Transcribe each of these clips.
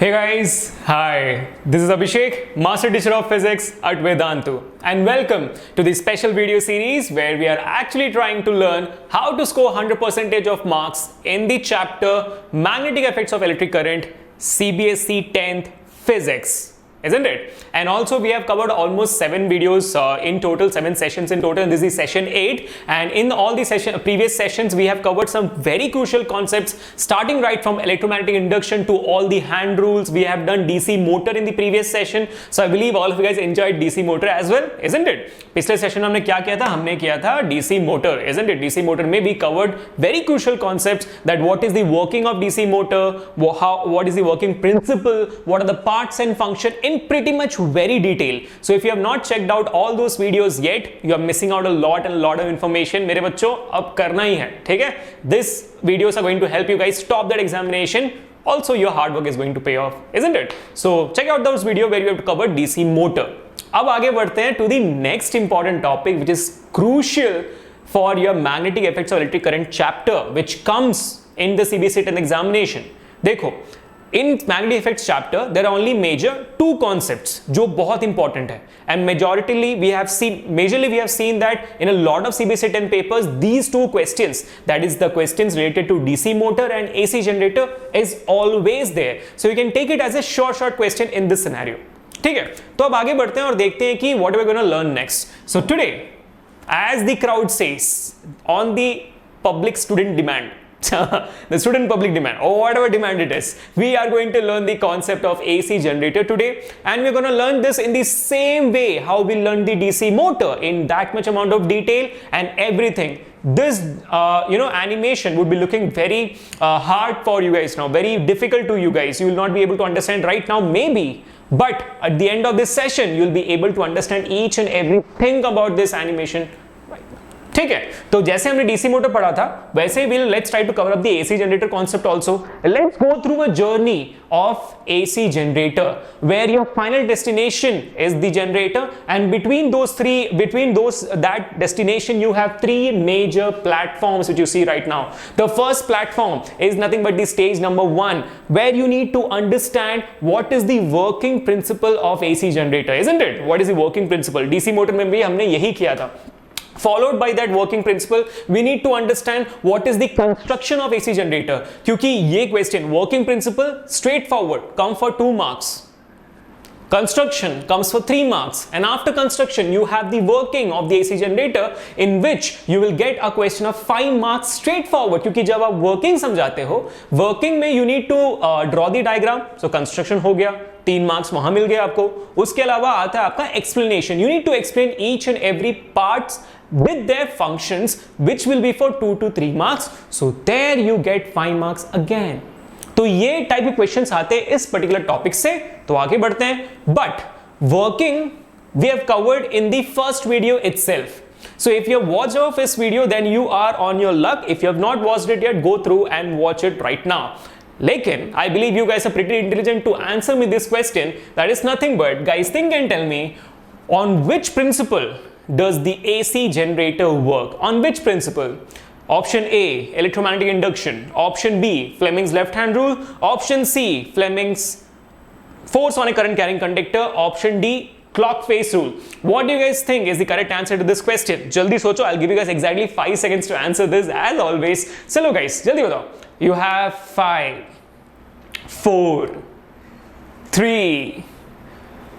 Hey guys, hi. This is Abhishek, Master Teacher of Physics at Vedantu, and welcome to this special video series where we are actually trying to learn how to score 100% of marks in the chapter Magnetic Effects of Electric Current, CBSE 10th Physics. Isn't it? And also we have covered almost 7 videos in total, 7 sessions in total. This is session 8, and in all the previous sessions we have covered some very crucial concepts, starting right from electromagnetic induction to all the hand rules. We have done DC motor in the previous session, so I believe all of you guys enjoyed DC motor as well, isn't it? पिछले session में हमने क्या किया था? हमने किया था DC motor, isn't it? DC motor में we covered very crucial concepts, that what is the working of DC motor, what is the working principle, what are the parts and function in pretty much very detail. So if you have not checked out all those videos yet, you are missing out a lot of information. मेरे बच्चों अब करना ही है, ठीक है? This videos are going to help you guys stop that examination. Also your hard work is going to pay off, isn't it? So check out those video where we have covered DC motor. अब आगे बढ़ते हैं to the next important topic which is crucial for your magnetic effects of electric current chapter, which comes in the CBSE 10th examination. देखो, in magnetic effects chapter there are only major 2 concepts जो बहुत important है, and majorly we have seen that in a lot of CBSE 10 papers these 2 questions, that is the questions related to DC motor and AC generator, is always there. So you can take it as a short question in this scenario. ठीक है, तो अब आगे बढ़ते हैं और देखते हैं कि what are we going to learn next. So today, as the crowd says, on the public student demand, the student public demand, or whatever demand it is, we are going to learn the concept of AC generator today, and we're going to learn this in the same way how we learned the DC motor, in that much amount of detail and everything. This animation would be looking very hard for you guys now, very difficult to you guys. You will not be able to understand right now maybe, but at the end of this session you'll be able to understand each and everything about this animation. ठीक है, तो जैसे हमने DC motor पढ़ा था वैसे ही let's try to cover up the AC generator concept also. Let's go through a journey of AC generator where your final destination is the generator, and between that destination you have 3 major platforms which you see right now. The first platform is nothing but the stage number 1, where you need to understand what is the working principle of AC generator, isn't it? What is the working principle? DC motor में भी हमने यही किया था. Followed by that working principle, we need to understand what is the construction of AC generator. क्योंकि ये question working principle straightforward, come for 2 marks. Construction comes for 3 marks, and after construction you have the working of the AC generator, in which you will get a question of 5 marks straightforward. क्योंकि जब आप working समझाते हो, working में you need to draw the diagram. So construction हो गया, 3 marks वहां मिल गए आपको. उसके अलावा आता है आपका explanation. You need to explain each and every parts with their functions, which will be for 2 to 3 marks. So there you get 5 marks again. तो ये टाइप के क्वेश्चंस आते हैं इस पर्टिकुलर टॉपिक से. तो आगे बढ़ते हैं. But working we have covered in the first video itself. So if you have watched our first video, then you are on your luck. If you have not watched it yet, go through and watch it right now. Lekin, I believe you guys are pretty intelligent to answer me this question. That is nothing but, guys, think and tell me, on which principle does the AC generator work? On which principle? Option A, electromagnetic induction. Option B, Fleming's left hand rule. Option C, Fleming's force on a current carrying conductor. Option D, clock face rule. What do you guys think is the correct answer to this question? Jaldi socho, I'll give you guys exactly 5 seconds to answer this as always. Chalo guys, jaldi batao. You have 5, 4, 3,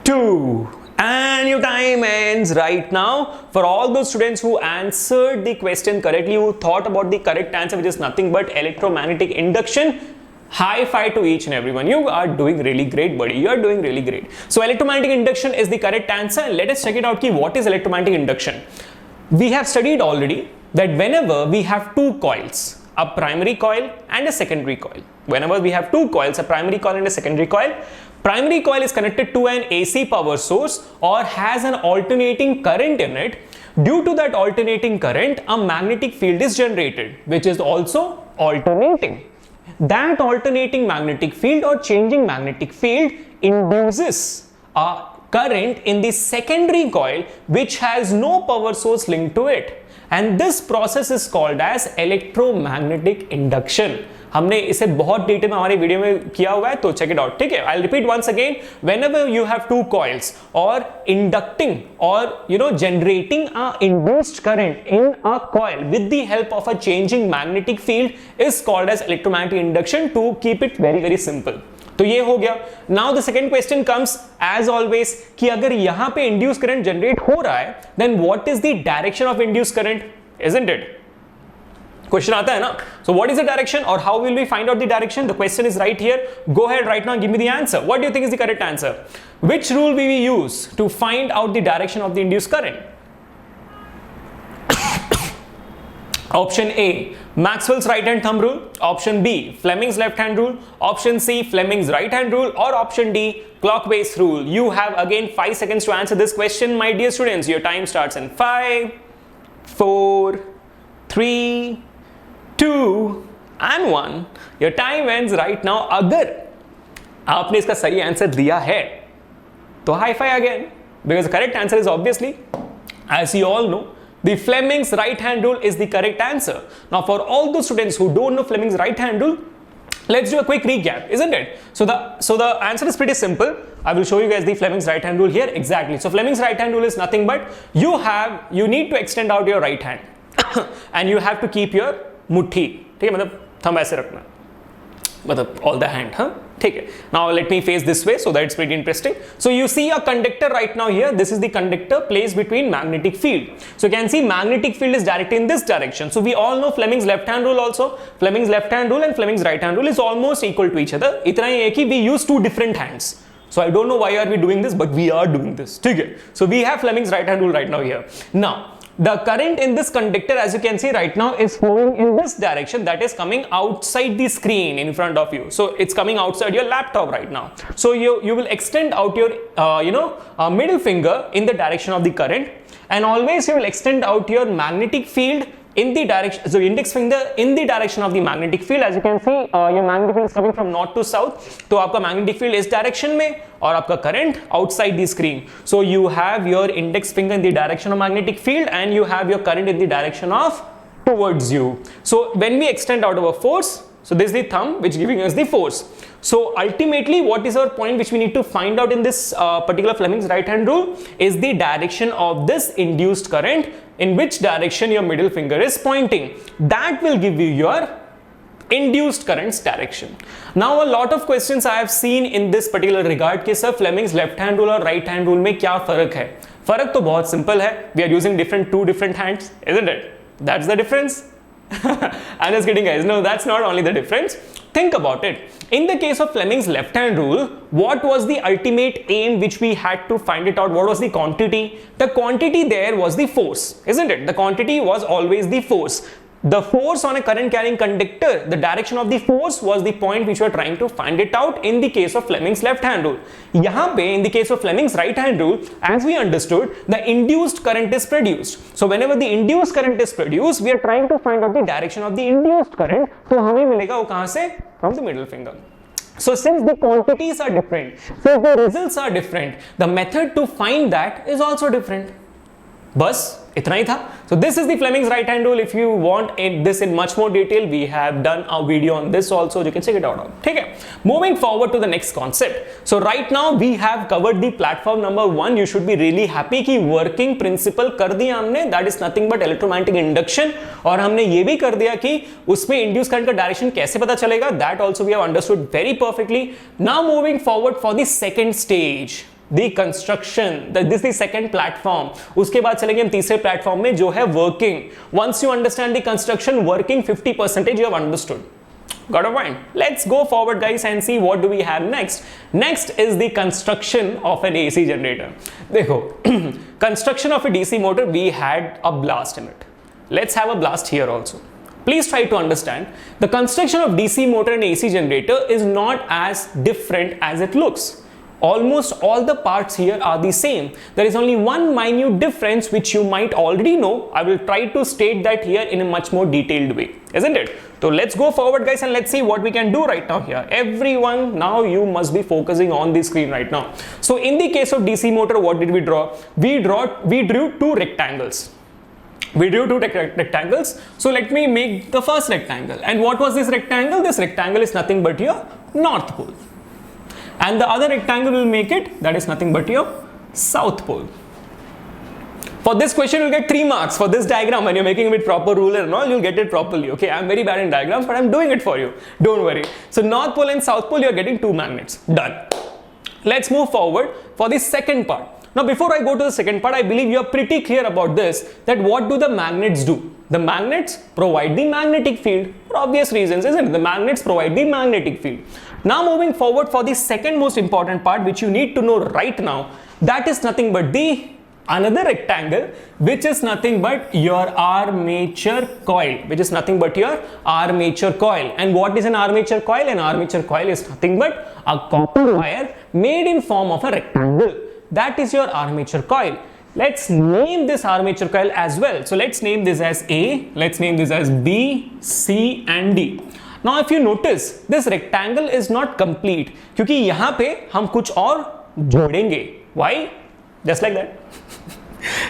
2, and your time ends right now. For all those students who answered the question correctly, who thought about the correct answer, which is nothing but electromagnetic induction, high five to each and everyone. You are doing really great, buddy. You are doing really great. So electromagnetic induction is the correct answer. Let us check it out. What is electromagnetic induction? We have studied already that whenever we have 2 coils, a primary coil and a secondary coil. Whenever we have 2 coils, a primary coil and a secondary coil, primary coil is connected to an AC power source or has an alternating current in it. Due to that alternating current, a magnetic field is generated, which is also alternating. That alternating magnetic field or changing magnetic field induces a current in the secondary coil which has no power source linked to it. And this process is called as electromagnetic induction. हमने इसे बहुत detail में हमारे video में किया हुआ है, तो चेक इट आउट, ठीक है। I repeat once again, whenever you have two coils और इंडक्टिंग और generating a induced current in a coil with the help of a changing magnetic field is called as electromagnetic induction, to keep it very very simple. तो ये हो गया। Now the second question comes as always कि अगर यहां पे induce current generate हो रहा है, then what is the direction of induce current, isn't it? Question आता है ना, so what is the direction और how will we find out the direction? The question is right here, go ahead right now, give me the answer. What do you think is the correct answer? Which rule we use to find out the direction of the induce current? Option A, Maxwell's right hand thumb rule. Option B, Fleming's left hand rule. Option C, Fleming's right hand rule. Or option D, clock-based rule. You have again 5 seconds to answer this question, my dear students. Your time starts in 5, 4, 3, 2, and 1. Your time ends right now. अगर आपने इसका सही answer दिया है तो high five again, because the correct answer is obviously, as you all know, the Fleming's right hand rule is the correct answer. Now for all those students who don't know Fleming's right hand rule, let's do a quick recap, isn't it? So the answer is pretty simple. I will show you guys the Fleming's right hand rule here. Exactly. So Fleming's right hand rule is nothing but you need to extend out your right hand and you have to keep your मुट्ठी, ठीक है, मतलब thumb ऐसे रखना, मतलब all the hand, हाँ, ठीक है। Now let me face this way so that it's pretty interesting. So you see a conductor right now here. This is the conductor placed between magnetic field. So you can see magnetic field is directed in this direction. So we all know Fleming's left hand rule also. Fleming's left hand rule and Fleming's right hand rule is almost equal to each other. इतना ही है कि we use two different hands. So I don't know why are we doing this, but we are doing this, ठीक है। So we have Fleming's right hand rule right now here. Now the current in this conductor, as you can see right now, is flowing in this direction, that is coming outside the screen in front of you. So it's coming outside your laptop right now. So you will extend out your middle finger in the direction of the current, and always you will extend out your magnetic field in the direction, so index finger in the direction of the magnetic field. As you can see, your magnetic field is coming from north to south, तो आपका magnetic field इस direction में और आपका current outside the screen. So you have your index finger in the direction of magnetic field and you have your current in the direction of towards you. So when we extend out our force, so this is the thumb which giving us the force. So ultimately what is our point which we need to find out in this particular Fleming's right hand rule is the direction of this induced current, in which direction your middle finger is pointing. That will give you your induced current's direction. Now a lot of questions I have seen in this particular regard कि sir Fleming's left hand rule और right hand rule में क्या फर्क है? फर्क तो बहुत simple है, we are using two different hands, isn't it? That's the difference. I'm just kidding guys, no, that's not only the difference. Think about it. In the case of Fleming's left hand rule, what was the ultimate aim which we had to find it out? What was the quantity? The quantity there was the force, isn't it? The quantity was always the force. The force on a current carrying conductor, the direction of the force was the point which we are trying to find it out in the case of Fleming's left hand rule. यहाँ पे in the case of Fleming's right hand rule, as we understood, the induced current is produced. So whenever the induced current is produced, we are trying to find out the direction of the induced current. तो हमें मिलेगा वो कहाँ से? From the middle finger. So since the quantities are different, since the results are different, the method to find that is also different. बस इतना ही था. So this is the Fleming's right hand rule. If you want this in much more detail, we have done a video on this also. You can check it out. ठीक है. Moving forward to the next concept. So right now we have covered the platform number 1. You should be really happy कि working principle कर दिया हमने. That is nothing but electromagnetic induction. और हमने ये भी कर दिया कि उसमें induced current का direction कैसे पता चलेगा. That also we have understood very perfectly. Now moving forward for the second stage. The construction, this is the second platform. उसके बाद चलेंगे हम तीसरे प्लेटफॉर्म में जो है working. Once you understand the construction, working 50% you have understood. Got a point? Let's go forward guys and see what do we have next. Next is the construction of an AC generator. देखो construction of a DC motor, we had a blast in it. Let's have a blast here also. Please try to understand. The construction of DC motor and AC generator is not as different as it looks. Almost all the parts here are the same. There is only one minute difference which you might already know. I will try to state that here in a much more detailed way, isn't it? So let's go forward guys and let's see what we can do right now here. Everyone, now you must be focusing on the screen right now. So in the case of DC motor, what did we draw? We drew two rectangles. We drew two rectangles. So let me make the first rectangle. And what was this rectangle? This rectangle is nothing but your north pole. And the other rectangle will make it, that is nothing but your south pole. For this question, you'll get 3 marks. For this diagram, when you're making it with proper ruler and all, you'll get it properly. Okay, I'm very bad in diagrams, but I'm doing it for you. Don't worry. So north pole and south pole, you're getting 2 magnets. Done. Let's move forward for the second part. Now, before I go to the second part, I believe you are pretty clear about this, that what do the magnets do? The magnets provide the magnetic field for obvious reasons, isn't it? The magnets provide the magnetic field. Now, moving forward for the second most important part, which you need to know right now, that is nothing but the another rectangle, which is nothing but your armature coil, which is nothing but your armature coil. And what is an armature coil? An armature coil is nothing but a copper wire made in form of a rectangle. That is your armature coil. Let's name this armature coil as well. So let's name this as A, let's name this as B, C and D. Now if you notice, this rectangle is not complete क्योंकि यहाँ पे हम कुछ और जोड़ेंगे. Why? Just like that.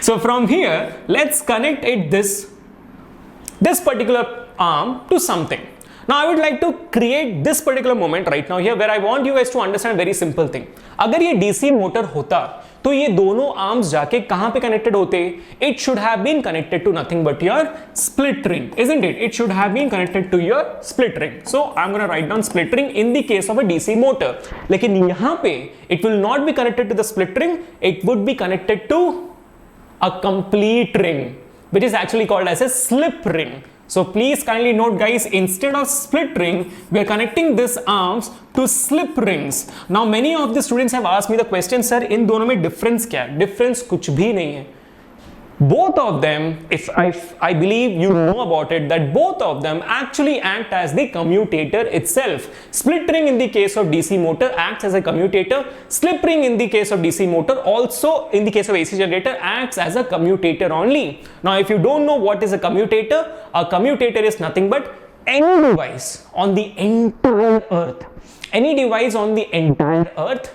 So from here, let's connect it this particular arm to something. Now I would like to create this particular moment right now here where I want you guys to understand very simple thing. अगर ये DC motor होता तो ये दोनों arms जाके कहां पे connected होते? It should have been connected to nothing but your split ring, isn't it? It should have been connected to your split ring. So I'm gonna write down split ring in the case of a DC motor. लेकिन यहाँ पे it will not be connected to the split ring. It would be connected to a complete ring, which is actually called as a slip ring. So please kindly note guys, instead of split ring, we are connecting these arms to slip rings. Now many of the students have asked me the question, sir, इन दोनों में difference क्या है? Difference कुछ भी नहीं है. Both of them, if I believe you know about it, that both of them actually act as the commutator itself. Split ring in the case of DC motor acts as a commutator. Slip ring in the case of DC motor, also in the case of AC generator, acts as a commutator only. Now if you don't know what is a commutator is nothing but any device on the entire earth. Any device on the entire earth,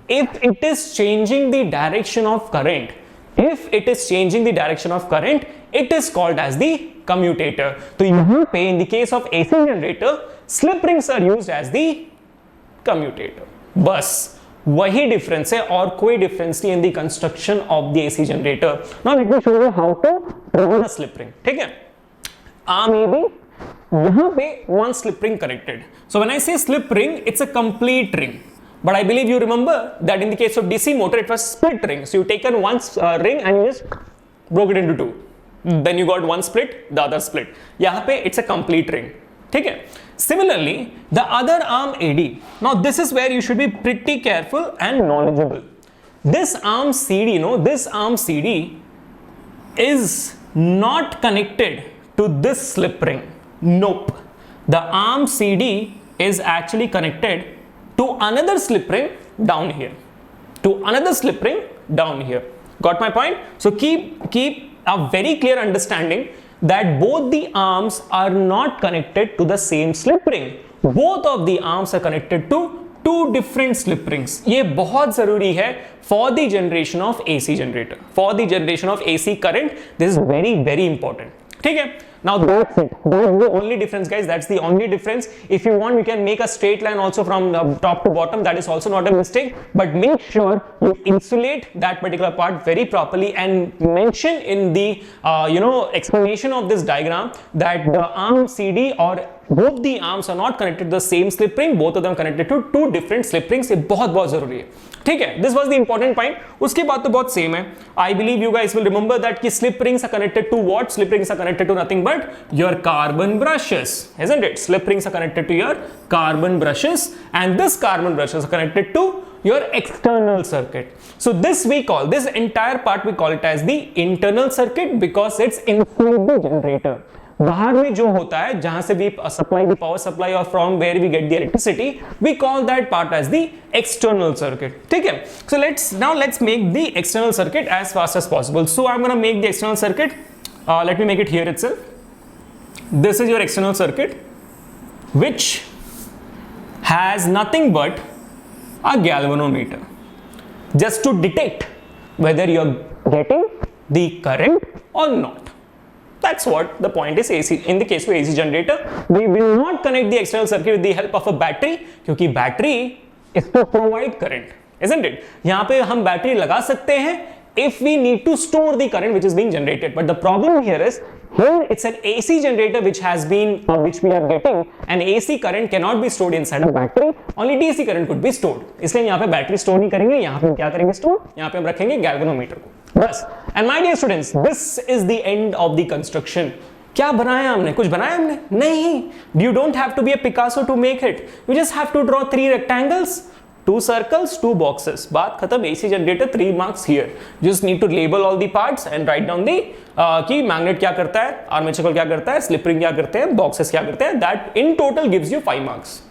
if it is changing the direction of current, if it is changing the direction of current, it is called as the commutator. So यहाँ पे in the case of AC generator, slip rings are used as the commutator. बस वही difference है और कोई difference नहीं in the construction of the AC generator. Now let me show you how to draw the slip ring. ठीक है? arm AB, यहाँ पे one slip ring connected. So when I say slip ring, it's a complete ring. But I believe you remember that in the case of DC motor, it was split ring. So you taken one ring and you just broke it into two. Then you got one split, the other split. यहाँ पे it's a complete ring. ठीक है? Similarly, the other arm AD. Now this is where you should be pretty careful and knowledgeable. This arm CD, this arm CD is not connected to this slip ring. Nope. The arm CD is actually connected to another slip ring down here. To another slip ring down here. Got my point? So keep a very clear understanding that both the arms are not connected to the same slip ring. Both of the arms are connected to two different slip rings. ये बहुत जरूरी है for the generation of AC generator. For the generation of AC current, this is very, very important. ठीक है? Now that's it. That's the only difference, guys. That's the only difference. If you want, you can make a straight line also from the top to bottom. That is also not a mistake. But make sure you insulate that particular part very properly and mention in the explanation of this diagram that the arm CD or both the arms are not connected to the same slip ring. Both of them connected to two different slip rings. ये बहुत जरूरी है. ठीक है? This was the important point. उसके बाद तो बहुत same है. I believe you guys will remember that कि slip rings are connected to what? Slip rings are connected to nothing but your carbon brushes, isn't it? Slip rings are connected to your carbon brushes, and this carbon brushes are connected to your external circuit. So this entire part we call it as the internal circuit because it's inside the generator. बाहर में जो होता है जहां से we supply the power supply or from where we get the electricity, we call that part as the external circuit. ठीक है? So let's make the external circuit as fast as possible. So I'm gonna make the external circuit. Let me make it here itself. This is your external circuit, which has nothing but a galvanometer, just to detect whether you're getting the current or not. That's what the point is. AC, in the case of AC generator, we will not connect the external circuit with the help of a battery, क्योंकि battery is to provide current, isn't it? यहाँ पे हम battery लगा सकते हैं if we need to store the current which is being generated. But the problem here is, here it's an AC generator which has been, which we are getting, and AC current cannot be stored inside a battery. Only DC current could be stored. इसलिए यहाँ पे battery store नहीं करेंगे, यहाँ पे हम क्या करेंगे store? यहाँ पे हम रखेंगे galvanometer को. बस. And my dear students, this is the end of the construction. क्या बनाया हमने? कुछ बनाया हमने? नहीं. You don't have to be a Picasso to make it. You just have to draw 3 rectangles, 2 circles, 2 boxes. बात खत्म. AC generator 3 marks here. You just need to label all the parts and write down the कि magnet क्या करता है, armature coil क्या करता है, slip ring क्या करते हैं, boxes क्या करते हैं. That in total gives you 5 marks.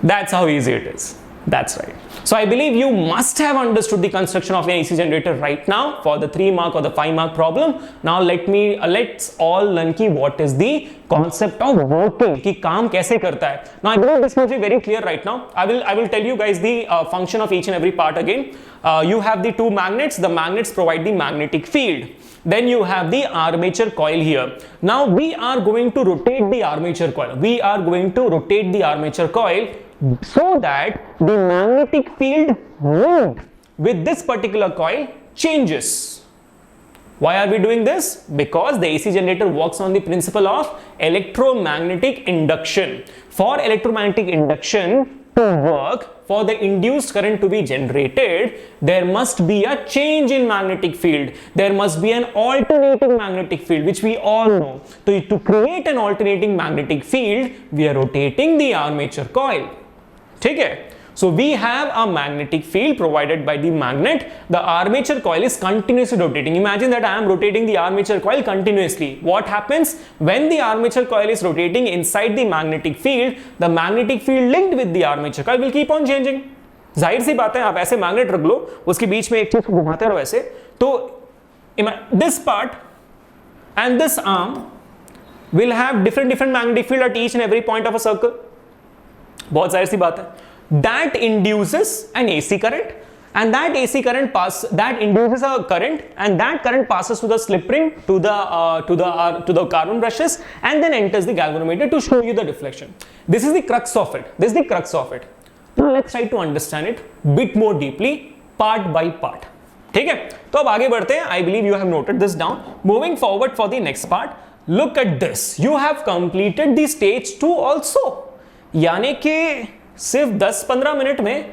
That's how easy it is. That's right. So I believe you must have understood the construction of an AC generator right now for the 3 mark or the 5 mark problem. Now let's all learn ki what is the concept of working, कि काम कैसे करता है. Now I believe this must be very clear right now. I will tell you guys the function of each and every part again. You have the 2 magnets. The magnets provide the magnetic field. Then you have the armature coil here. Now we are going to rotate the armature coil. We are going to rotate the armature coil so that the magnetic field linked with this particular coil changes. Why are we doing this? Because the AC generator works on the principle of electromagnetic induction. For electromagnetic induction to work, for the induced current to be generated, there must be a change in magnetic field. There must be an alternating magnetic field, which we all know. So to create an alternating magnetic field, we are rotating the armature coil. ठीक है? So we have a magnetic field provided by the magnet. The armature coil is continuously rotating. Imagine that I am rotating the armature coil continuously. What happens when the armature coil is rotating inside the magnetic field? The magnetic field linked with the armature coil will keep on changing. जाहिर सी बात है, आप ऐसे magnet रख लो, उसके बीच में एक चीज को घुमाते रहो ऐसे, तो this part and this arm will have different magnetic field at each and every point of a circle. बहुत जाहिर सी बात है. That induces an AC current, and that AC current induces a current, and that current passes to the slip ring, to the carbon brushes, and then enters the galvanometer to show you the deflection. This is the crux of it. This is the crux of it. Now let's try to understand it bit more deeply, part by part. ठीक है? तो अब आगे बढ़ते हैं. I believe you have noted this down. Moving forward for the next part, look at this. You have completed the stage 2 also. यानी कि सिर्फ 10-15 मिनट में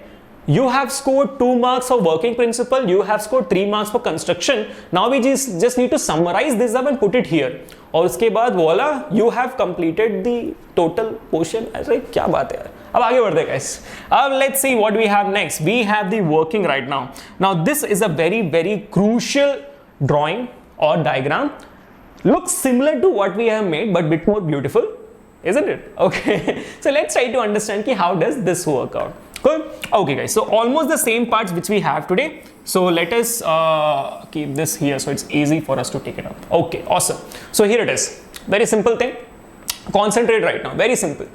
you have scored 2 marks for working principle, you have scored 3 marks for construction. Now we just need to summarize this up and put it here. और उसके बाद voila, you have completed the total portion. अरे क्या बात है यार. अब आगे बढ़ते हैं guys. अब let's see what we have next. We have the working right now. Now this is a very crucial drawing or diagram. Looks similar to what we have made but bit more beautiful. Isn't it? Okay. So let's try to understand how does this work out. Cool. Okay guys, so almost the same parts which we have today. So let us keep this here so it's easy for us to take it up. Okay, awesome. So here it is. Very simple thing. Concentrate right now. Very simple.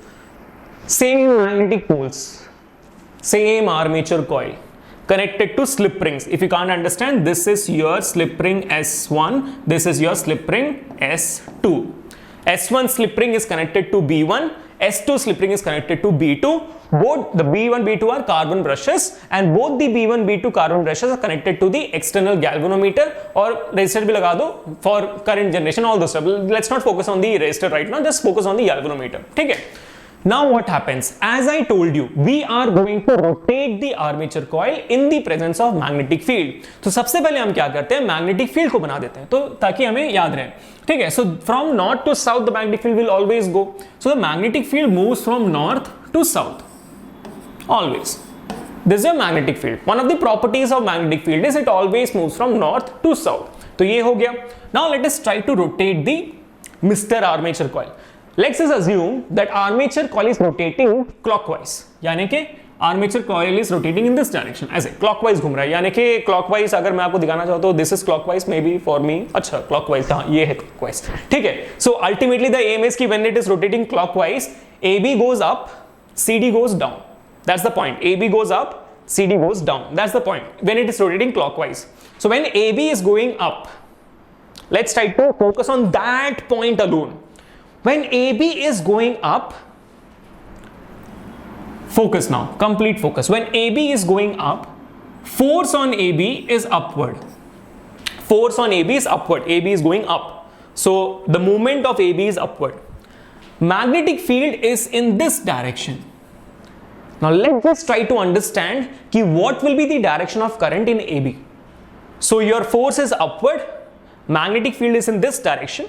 Same magnetic poles, same armature coil connected to slip rings. If you can't understand, this is your slip ring S1, this is your slip ring S2. S1 slip ring is connected to B1, S2 slip ring is connected to B2. Both the B1, B2 are carbon brushes, and both the B1, B2 carbon brushes are connected to the external galvanometer, or resistor भी लगा दो for current generation, all those stuff. Let's not focus on the resistor right now, just focus on the galvanometer. ठीक है? Now what happens? As I told you, we are going to rotate the armature coil in the presence of magnetic field. तो सबसे पहले हम क्या करते हैं? Magnetic field को बना देते हैं, तो ताकि हमें याद रहे. ठीक है? So from north to south, the magnetic field will always go. So the magnetic field moves from north to south. Always. This is a magnetic field. One of the properties of magnetic field is it always moves from north to south. तो ये हो गया. Now let us try to rotate the Mr. Armature coil. Let's just assume that armature coil is rotating clockwise. यानी कि armature coil is rotating in this direction. ऐसे clockwise घूम रहा है. यानी कि clockwise अगर मैं आपको दिखाना चाहता हूँ, this is clockwise maybe for me. अच्छा clockwise था, ये है clockwise. ठीक है. So ultimately the aim is कि when it is rotating clockwise, AB goes up, CD goes down. That's the point. AB goes up, CD goes down. That's the point. When it is rotating clockwise. So when AB is going up, Let's try to focus on that point alone. When AB is going up, focus now, complete focus. When AB is going up, force on AB is upward. Force on AB is upward. AB is going up. So the movement of AB is upward. Magnetic field is in this direction. Now let's just try to understand what will be the direction of current in AB. So your force is upward, magnetic field is in this direction.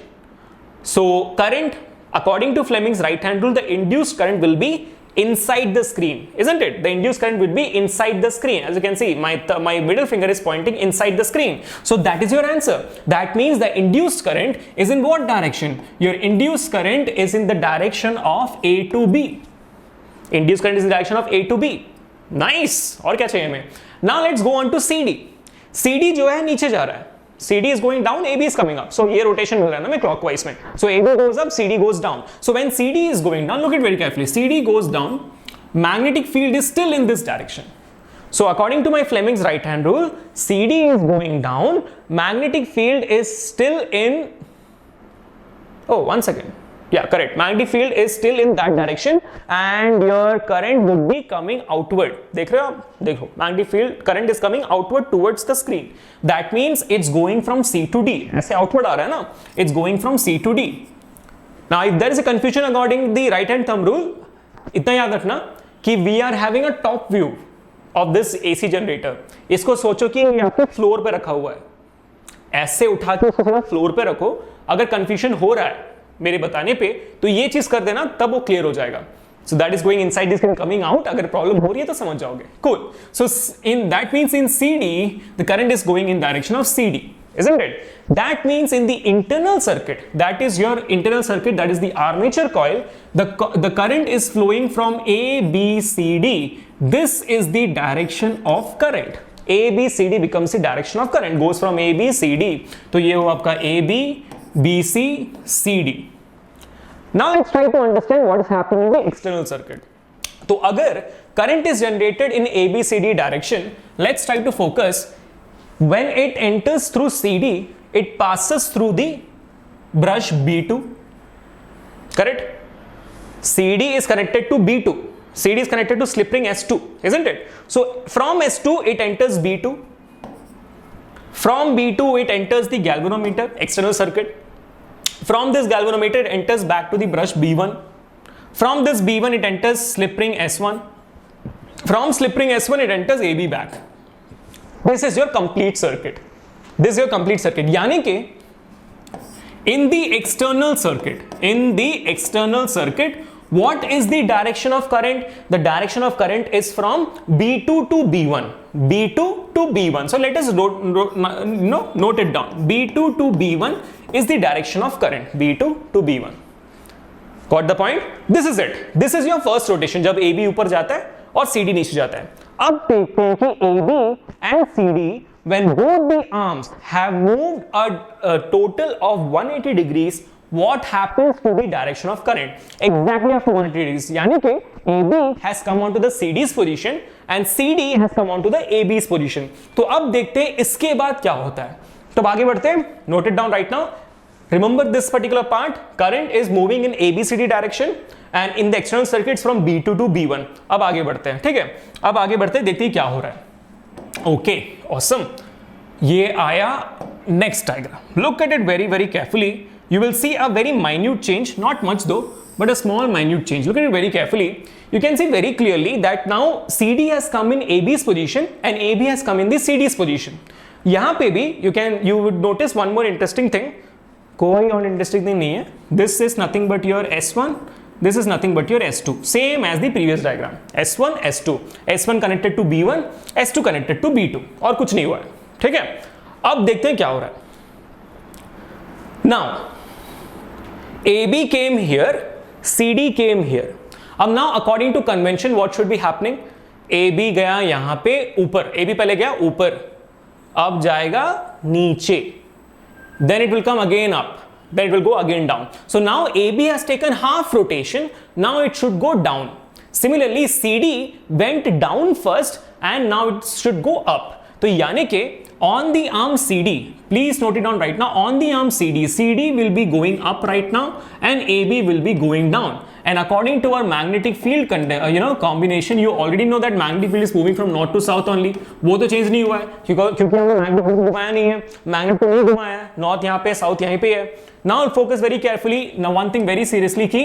So current, according to Fleming's right hand rule, the induced current will be inside the screen, isn't it? The induced current would be inside the screen. As you can see, my middle finger is pointing inside the screen. So that is your answer. That means the induced current is in what direction? Your induced current is in the direction of A to B. Induced current is in the direction of A to B. Nice. और क्या चाहिए हमें? Now let's go on to CD. CD जो है नीचे जा रहा है. CD is going down, AB is coming up. So ये rotation मिल रहा है ना मैं clockwise में. So AB goes up, CD goes down. So when CD is going down, look at very carefully. CD goes down, magnetic field is still in this direction. So according to my Fleming's right hand rule, CD is going down, magnetic field is still in. Oh, one second. Yeah, correct. Magnetic field is still in that direction and your current would be coming outward. देख रहे हो आप? देखो, magnetic field current is coming outward towards the screen. That means it's going from C to D. ऐसे outward आ रहा है ना? It's going from C to D. Now, if there is a confusion according to the right hand thumb rule, इतना याद रखना कि we are having a top view of this AC generator. इसको सोचो कि यहाँ पे फ्लोर पे रखा हुआ है. ऐसे उठा के उसको थोड़ा फ्लोर पे रखो. अगर कंफ्यूजन हो रहा है मेरे बताने पे तो ये चीज कर देना, तब वो क्लियर हो जाएगा. So that is going inside this coming out. अगर प्रॉब्लम हो रही है तो समझ जाओगे. Cool. So in that means in CD the current is going in direction of CD, isn't it? That means in the internal circuit, that is your internal circuit, that is the armature coil, the current is flowing from A, B, C, D. This is the direction of current. A, B, C, D becomes the direction of current, goes from A, B, C, D. तो ये हो आपका A, B, B, C, C, D. Now let's try to understand what is happening in the external circuit. तो अगर current is generated in A, B, C, D direction, let's try to focus. When it enters through CD, it passes through the brush B2. Correct? CD is connected to B2. CD is connected to slip ring S2, isn't it? So from S2 it enters B2. From B2 it enters the galvanometer, external circuit. From this galvanometer it enters back to the brush B1. From this B1 it enters slip ring S1. From slip ring S1 it enters AB back. This is your complete circuit. This is your complete circuit. यानी कि in the external circuit, what is the direction of current? The direction of current is from B2 to B1. B2 to B1. So let us note it down. B2 to B1 is the direction of current. B2 to B1. Got the point? This is it. This is your first rotation. जब AB ऊपर जाता है और CD नीचे जाता है. अब देखते हैं कि AB and CD, when both the arms have moved a total of 180 degrees, what happens to the direction of current? Exactly after 180 degrees. यानी कि AB has come onto the CD's position and CD has come onto the AB's position. तो अब देखते हैं इसके बाद क्या होता है. तो आगे बढ़ते हैं. Note it down right now. Remember this particular part. Current is moving in ABCD direction and in the external circuits from B2 to B1. अब आगे बढ़ते हैं. ठीक है. अब आगे बढ़ते हैं, देखते हैं क्या हो रहा है. Okay, awesome. ये आया next diagram. Look at it very very carefully. You will see a very minute change, not much though, but a small minute change. Look at it very carefully. You can see very clearly that now CD has come in AB's position and AB has come in the CD's position. यहाँ पे भी you would notice one more interesting thing. कोई और interesting thing नहीं है. This is nothing but your S1. This is nothing but your S2. Same as the previous diagram. S1, S2. S1 connected to B1, S2 connected to B2. और कुछ नहीं हुआ है. ठीक है. अब देखते हैं क्या हो रहा है. Now, AB came here, CD came here. अब now according to convention what should be happening? AB गया यहाँ पे ऊपर. AB पहले गया ऊपर. अब जाएगा नीचे. Then it will come again up. Then it will go again down. So now AB has taken half rotation. Now it should go down. Similarly, CD went down first and now it should go up. तो यानी कि on the arm CD, please note it down right now, on the arm CD will be going up right now and AB will be going down. And according to our magnetic field combination, you already know that magnetic field is moving from north to south only. वो तो change नहीं हुआ है क्योंकि हमने magnet को घुमाया नहीं है, मैग्नेट को नहीं घुमाया है, नॉर्थ यहाँ पे, साउथ यहीं पे है. Now focus very carefully. Now one thing very seriously कि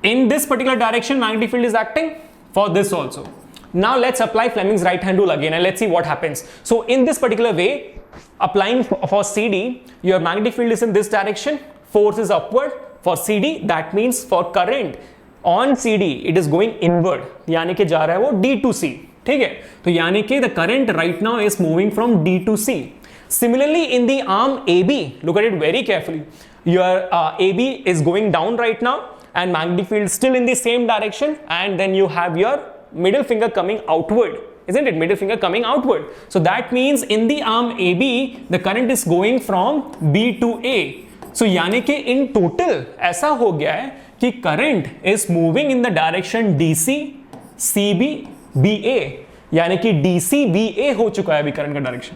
in this particular direction magnetic field is acting for this also. Now let's apply Fleming's right hand rule again and let's see what happens. So in this particular way, applying for CD, your magnetic field is in this direction, force is upward. For CD, that means for current on CD, it is going inward. यानी कि जा रहा है वो D to C. ठीक है, तो यानी कि the current right now is moving from D to C. Similarly, in the arm AB, look at it very carefully. Your AB is going down right now and magnetic field still in the same direction, and then you have your middle finger coming outward, isn't it? Middle finger coming outward. So that means in the arm AB, the current is going from B to A. So यानी कि in total ऐसा हो गया है कि current is moving in the direction DC, CB, BA. यानी कि DC, BA हो चुका है अभी current का direction.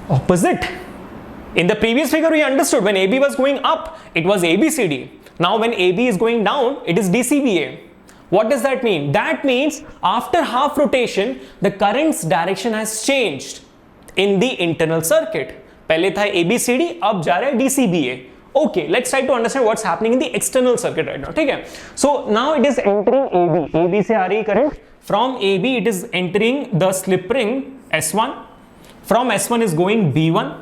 Opposite. In the previous figure we understood when AB was going up, it was ABCD. Now when AB is going down, it is DCBA. What does that mean? That means after half rotation, the current's direction has changed in the internal circuit. पहले था ABCD, अब जा रहा है DCBA. Okay, let's try to understand what's happening in the external circuit right now. ठीक है? So now it is entering AB. AB से आ रही current. From AB it is entering the slip ring S1. From S1 is going B1.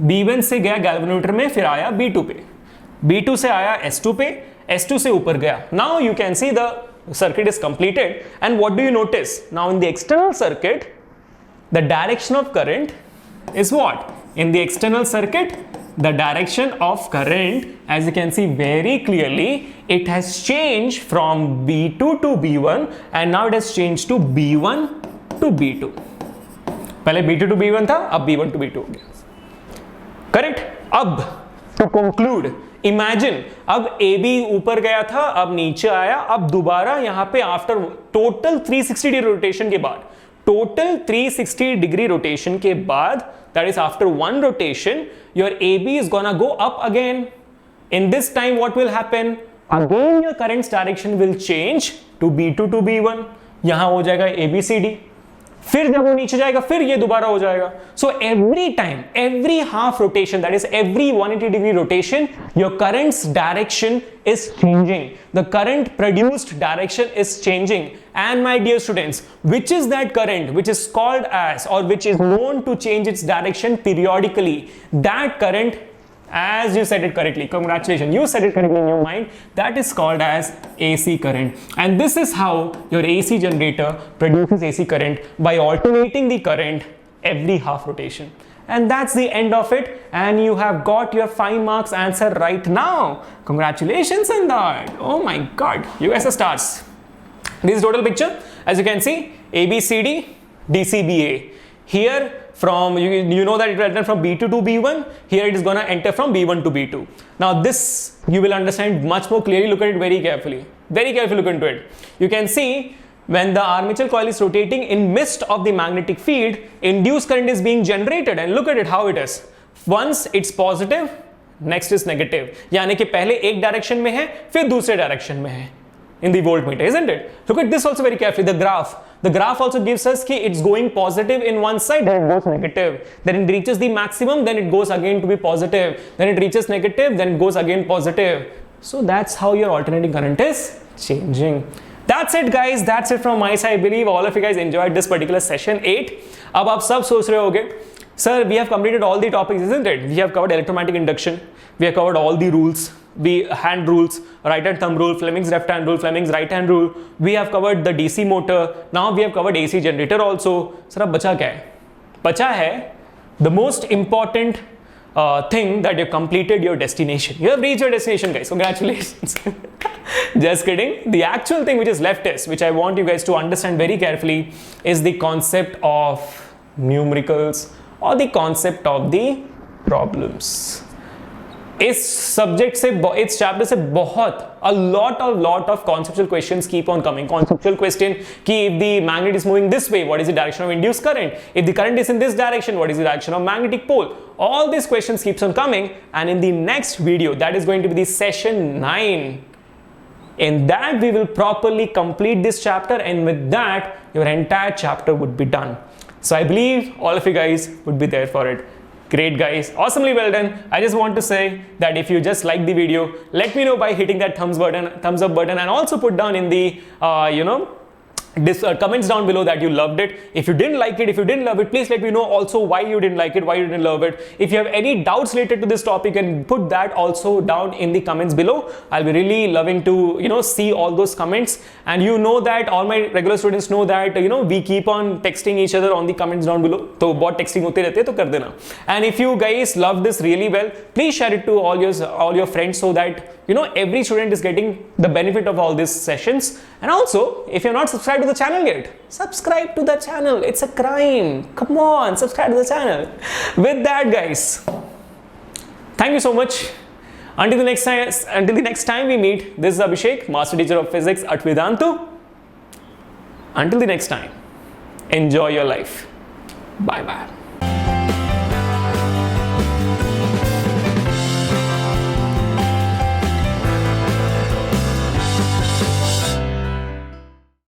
B1 से गया galvanometer में, फिर आया B2 पे. B2 से आया S2 पे, S2 से ऊपर गया. Now you can see the circuit is completed, and what do you notice? Now in the external circuit, the direction of current is what? In the external circuit, the direction of current, as you can see very clearly, it has changed from B2 to B1, and now it has changed to B1 to B2. पहले B2 to B1 था, अब B1 to B2 हो गया. Correct? अब to conclude, imagine अब AB ऊपर गया था, अब नीचे आया, अब दोबारा यहां पे आफ्टर टोटल 360 डिग्री रोटेशन के बाद, टोटल 360 डिग्री रोटेशन के बाद, that is after one rotation, your AB is gonna go up again. In this time what will happen? Again your current's direction will change to B2 to B1. यहां हो जाएगा ABCD. फिर जब वो नीचे जाएगा फिर ये दोबारा हो जाएगा. So every time, every half rotation, that is every 180 degree rotation, your currents direction is changing. The current produced direction is changing. And my dear students, which is that current which is called as, or which is known to change its direction periodically? That current, as you said it correctly, congratulations, you said it correctly in your mind, that is called as AC current. And this is how your AC generator produces AC current, by alternating the current every half rotation. And that's the end of it, and you have got your 5 marks answer right now. Congratulations on that. Oh my god, you guys are stars. This is total picture. As you can see, ABCD, DCBA. Here from you know that it will enter from B2 to B1. Here it is gonna enter from B1 to B2. Now this you will understand much more clearly. Look at it very carefully. Very carefully look into it. You can see when the armature coil is rotating in midst of the magnetic field, induced current is being generated, and look at it how it is. Once it's positive, next is negative. यानी कि पहले एक direction में है, फिर दूसरे direction में है. In the voltmeter, isn't it? Look at this also very carefully. The graph. The graph also gives us कि it's going positive in one side, then it goes negative. Then it reaches the maximum, then it goes again to be positive. Then it reaches negative, then it goes again positive. So that's how your alternating current is changing. That's it guys, that's it from my side. I believe all of you guys enjoyed this particular session 8. अब आप सब सोच रहे होगे, sir, we have completed all the topics, isn't it? We have covered electromagnetic induction, we have covered all the rules, hand rules, right hand thumb rule, Fleming's left hand rule, Fleming's right hand rule, we have covered the DC motor, now we have covered AC generator also. Sir, अब बचा क्या है? बचा है the most important thing, that you completed your destination. You have reached your destination guys, congratulations. Just kidding. The actual thing which is left is, which I want you guys to understand very carefully, is the concept of numericals or the concept of the problems. इस subject से, इस chapter से बहुत a lot of conceptual questions keep on coming. Conceptual question कि if the magnet is moving this way, what is the direction of induced current? If the current is in this direction, what is the direction of magnetic pole? All these questions keeps on coming, and in the next video, that is going to be the session 9. In that we will properly complete this chapter, and with that your entire chapter would be done. So I believe all of you guys would be there for it. Great guys, awesomely well done. I just want to say that if you just like the video, let me know by hitting that thumbs up button, and also put down in the comments down below that you loved it. If you didn't like it, if you didn't love it, please let me know also why you didn't like it, why you didn't love it. If you have any doubts related to this topic, and put that also down in the comments below. I'll be really loving to see all those comments. And you know that all my regular students know that we keep on texting each other on the comments down below. तो बहुत texting होते रहते हैं, तो कर देना. And if you guys love this really well, please share it to all your friends, so that every student is getting the benefit of all these sessions. And also, if you're not subscribed to the channel yet, subscribe to the channel. It's a crime. Come on, subscribe to the channel. With that, guys, thank you so much. Until the next time we meet, this is Abhishek, Master Teacher of Physics at Vedantu. Until the next time, enjoy your life. Bye bye.